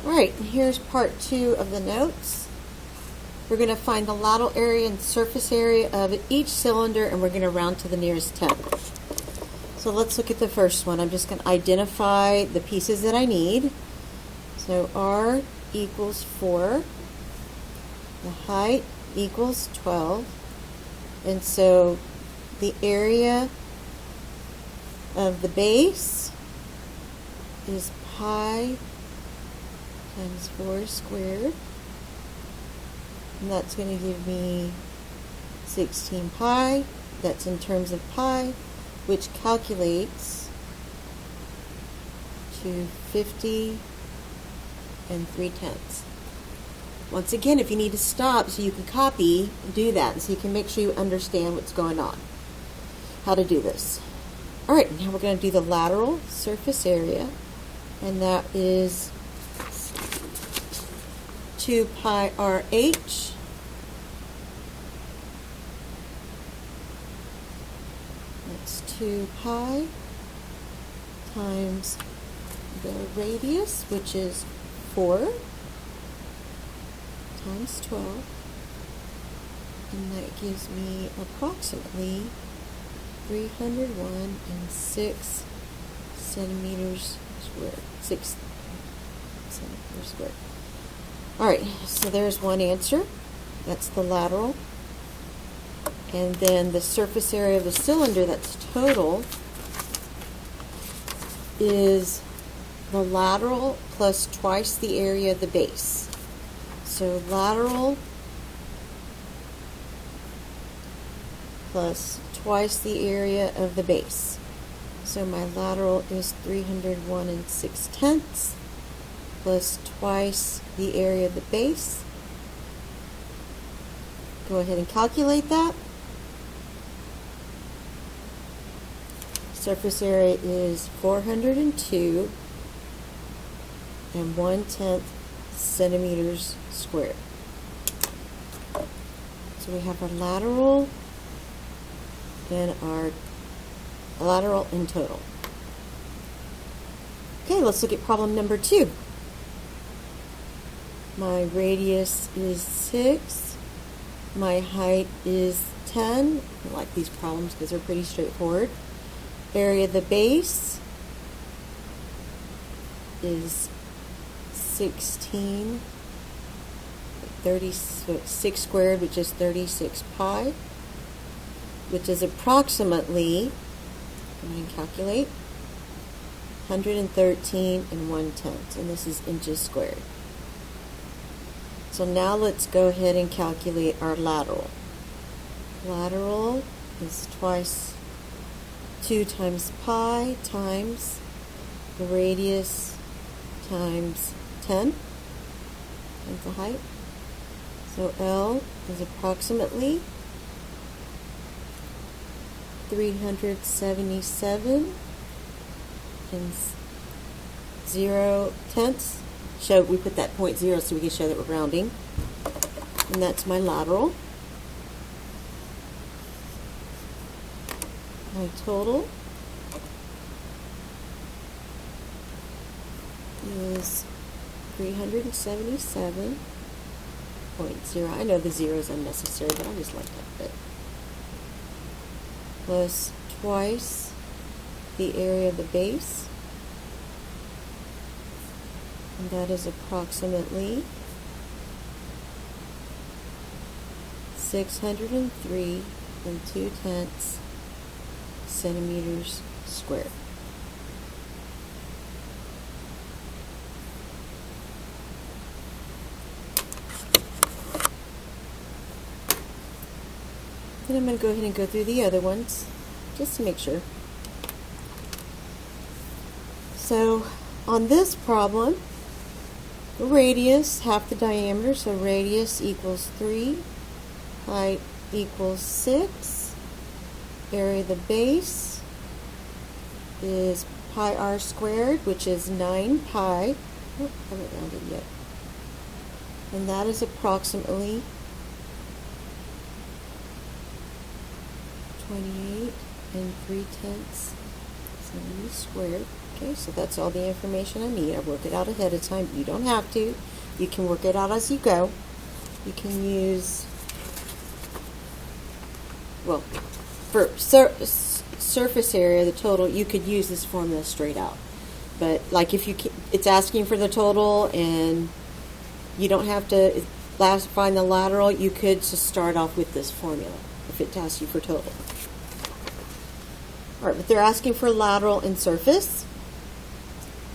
Alright, here's part 2 of the notes. We're going to find the lateral area and surface area of each cylinder, and we're going to round to the nearest tenth. So let's look at the first one. I'm just going to identify the pieces that I need. So R equals 4. The height equals 12. And so the area of the base is pi times 4 squared. And that's going to give me 16 pi. That's in terms of pi, which calculates to 50 and 3/10. Once again, if you need to stop so you can copy, do that, so you can make sure you understand what's going on, how to do this. Alright, now we're going to do the lateral surface area, and that is 2 pi RH. That's 2 pi times the radius, which is 4 times 12, and that gives me approximately 301.6 centimeters squared. 6 centimeters squared. Alright, so there's one answer. That's the lateral. And then the surface area of the cylinder, that's total, is the lateral plus twice the area of the base. So lateral plus twice the area of the base. So my lateral is 301.6 plus twice the area of the base. Go ahead and calculate that. Surface area is 402 and 1/10 centimeters squared. So we have our lateral and our lateral and total. Okay, let's look at problem number 2. My radius is 6. My height is 10. I like these problems because they're pretty straightforward. Area of the base is 16, 36 squared, which is 36 pi, which is approximately, I'm going to calculate, 113 and 1/10, and this is inches squared. So now let's go ahead and calculate our lateral. Lateral is twice 2 times pi times the radius times 10 times the height. So L is approximately 377 and 0/10. So we put that 0.0 so we can show that we're rounding. And that's my lateral. My total is 377.0. I know the 0 is unnecessary, but I just like that bit. Plus twice the area of the base, and that is approximately 603 and 2/10 centimeters squared. Then I'm going to go ahead and go through the other ones just to make sure. So on this problem, the radius, half the diameter, so radius equals 3, height equals 6, area of the base is pi r squared, which is 9 pi. Oh, I haven't rounded yet. And that is approximately 28 and 3/10 centimeters squared. Okay, so that's all the information I need. I work it out ahead of time. You don't have to. You can work it out as you go. You can use, well, for surface area, the total, you could use this formula straight out. But like if you it's asking for the total and you don't have to find the lateral, you could just start off with this formula if it asks you for total. All right, but they're asking for lateral and surface.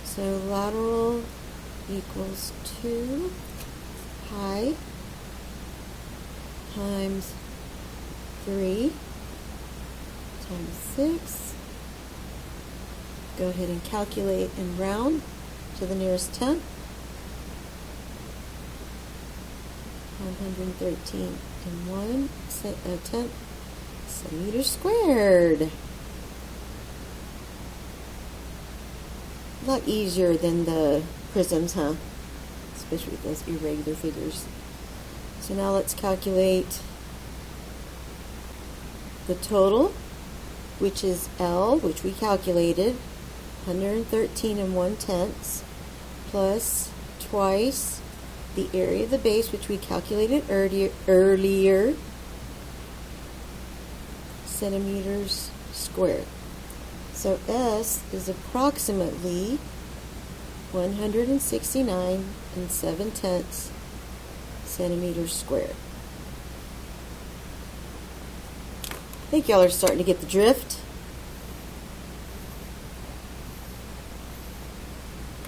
So lateral equals 2 pi times 3 times 6. Go ahead and calculate and round to the nearest tenth. 113 and 1 tenth centimeters squared. A lot easier than the prisms, huh? Especially with those irregular figures. So now let's calculate the total, which is L, which we calculated, 113 and 1 tenths, plus twice the area of the base, which we calculated earlier, centimeters squared. So S is approximately 169 and 7 tenths centimeters squared. I think y'all are starting to get the drift.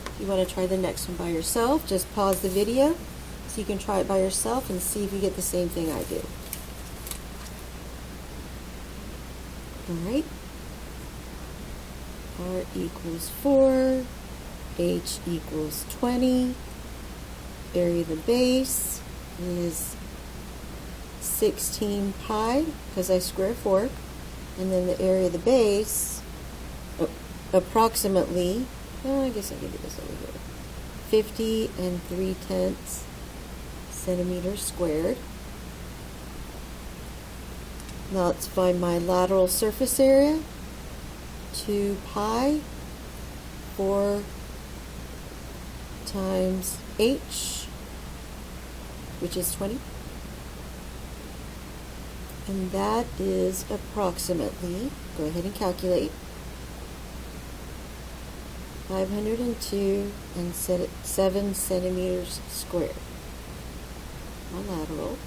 If you want to try the next one by yourself, just pause the video so you can try it by yourself and see if you get the same thing I do. Alright. R equals 4, H equals 20, area of the base is 16 pi, because I square 4, and then the area of the base, approximately, I guess I can do this over here, 50 and 3 tenths centimeters squared. Now let's find my lateral surface area. 2 pi 4 times H, which is 20. And that is approximately, go ahead and calculate, 502 and 7 centimeters squared. My lateral.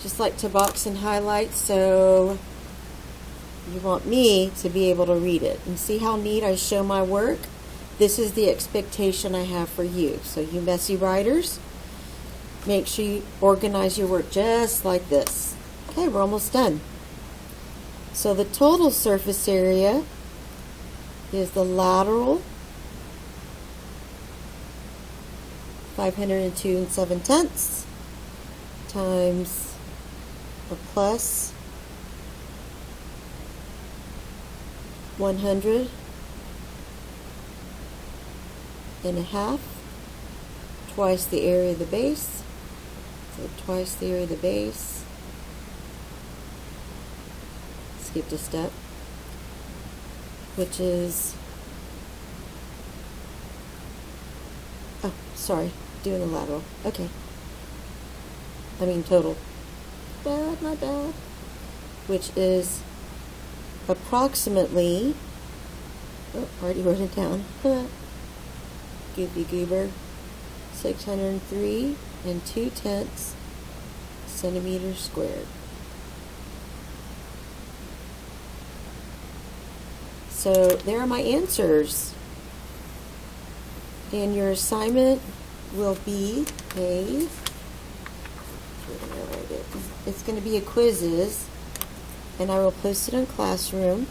Just like to box and highlight, so you want me to be able to read it. And see how neat I show my work? This is the expectation I have for you. So you messy writers, make sure you organize your work just like this. Okay, we're almost done. So the total surface area is the lateral, 502 and 7 tenths, times a plus 100 and a half, twice the area of the base, so twice the area of the base, skipped a step, which is, oh, sorry, doing the lateral, okay, I mean total, my bad, which is approximately, oh, already wrote it down, goofy goober, 603 and 2 tenths centimeters squared. So there are my answers. And your assignment will be it's going to be a quizzes, and I will post it on Classroom.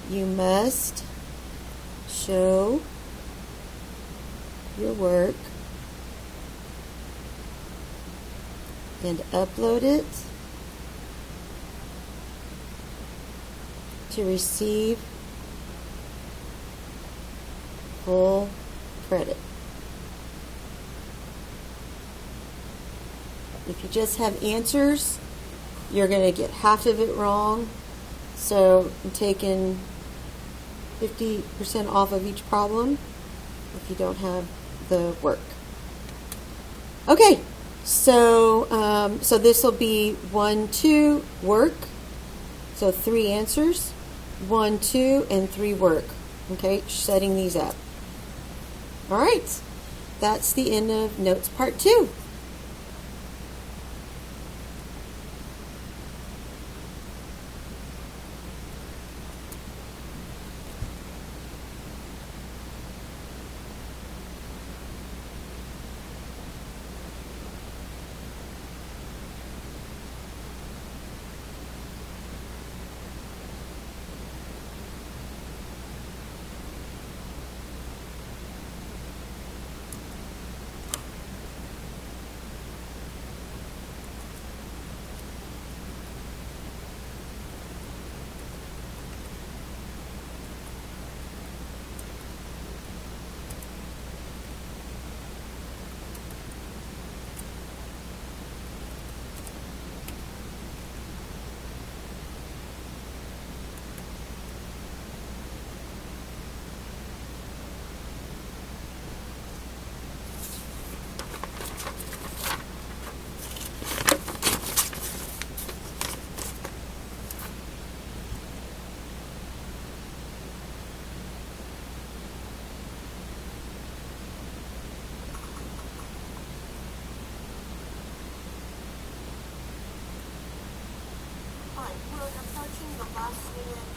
You must show your work and upload it to receive full credit. If you just have answers, you're going to get half of it wrong So I'm taking 50% off of each problem if you don't have the work. Okay, so this will be 1, 2, work. So 3 answers, 1, 2, and 3 work. Okay, setting these up. All right, that's the end of notes part 2. We're approaching the last minute